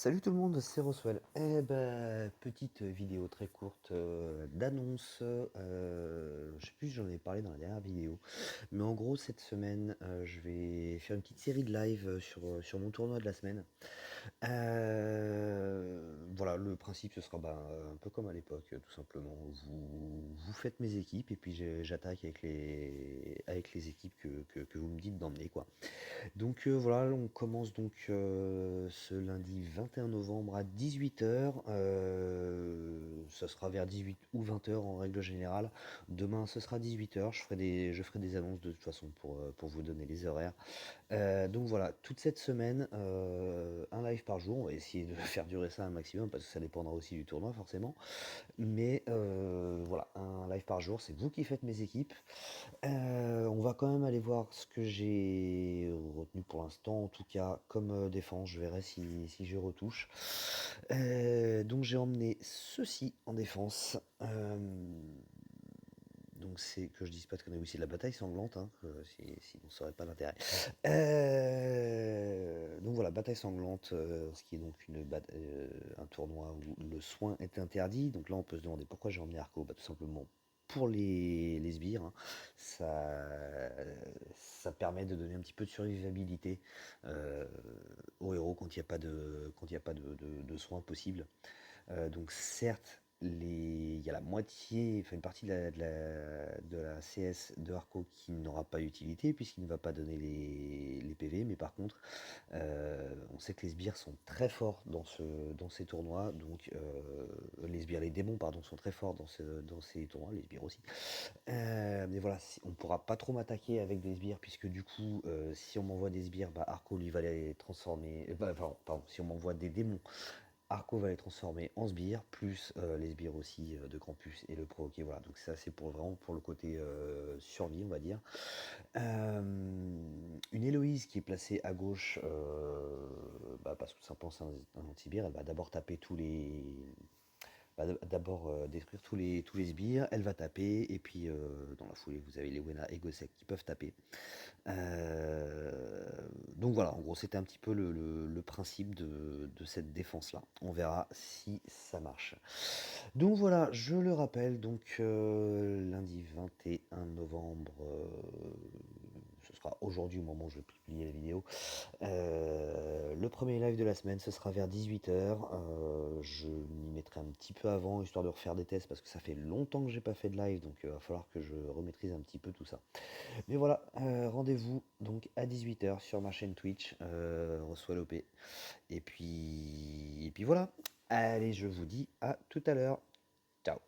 Salut tout le monde, c'est Roswell. Petite vidéo très courte d'annonce. Je sais plus si j'en ai parlé dans la dernière vidéo. Mais en gros, cette semaine, je vais faire une petite série de live sur mon tournoi de la semaine. Voilà, le principe, ce sera un peu comme à l'époque, tout simplement. Vous faites mes équipes et puis j'attaque avec les équipes que vous me dites d'emmener, quoi. Donc voilà, on commence donc ce lundi 21 novembre à 18h. Ça sera vers 18 ou 20h en règle générale. Demain, ce sera 18h. Je ferai des annonces de toute façon pour vous donner les horaires. Donc voilà, toute cette semaine, un live par jour. On va essayer de faire durer ça un maximum parce que ça dépendra aussi du tournoi forcément. Mais voilà, un live par jour, c'est vous qui faites mes équipes. On va quand même aller voir ce que j'ai retenu pour l'instant, en tout cas comme défense, je verrai si je retouche. Donc j'ai emmené ceci en défense. Donc c'est que je dise pas de conneries aussi, la bataille sanglante, hein, sinon ça aurait pas d'intérêt. Donc voilà, bataille sanglante, ce qui est donc un tournoi où le soin est interdit. Donc là on peut se demander pourquoi j'ai emmené Arco, tout simplement pour les sbires, hein. Ça, ça permet de donner un petit peu de survivabilité euh, aux héros quand il n'y a pas de soins possibles. Donc certes, il y a la moitié, enfin une partie de la CS de Arco qui n'aura pas utilité puisqu'il ne va pas donner les PV, mais par contre, on sait que les sbires sont très forts dans ces tournois, donc les démons pardon, sont très forts dans ces tournois, les sbires aussi. Mais voilà, on ne pourra pas trop m'attaquer avec des sbires puisque du coup, si on m'envoie des sbires, Arco lui va les transformer, pardon, si on m'envoie des démons, Arco va les transformer en sbires, plus les sbires aussi de Krampus et le provoquer. Voilà, donc ça c'est vraiment pour le côté survie, on va dire. Une Héloïse qui est placée à gauche, parce que tout simplement c'est un anti-sbire, elle va d'abord taper d'abord détruire tous les sbires, elle va taper, et puis dans la foulée vous avez les Wena et Gosek qui peuvent taper. Euh, donc voilà, en gros, c'était un petit peu le principe de cette défense-là. On verra si ça marche. Donc voilà, je le rappelle, donc lundi 21 novembre, ce sera aujourd'hui au moment où je vais publier la vidéo. Le premier live de la semaine, ce sera vers 18h. Je m'y mettrai un petit peu avant, histoire de refaire des tests, parce que ça fait longtemps que j'ai pas fait de live, donc il va falloir que je remaîtrise un petit peu tout ça. Mais voilà, rendez-vous donc à 18h sur ma chaîne Twitch, reçoit l'OP. Et puis voilà. Allez, je vous dis à tout à l'heure. Ciao.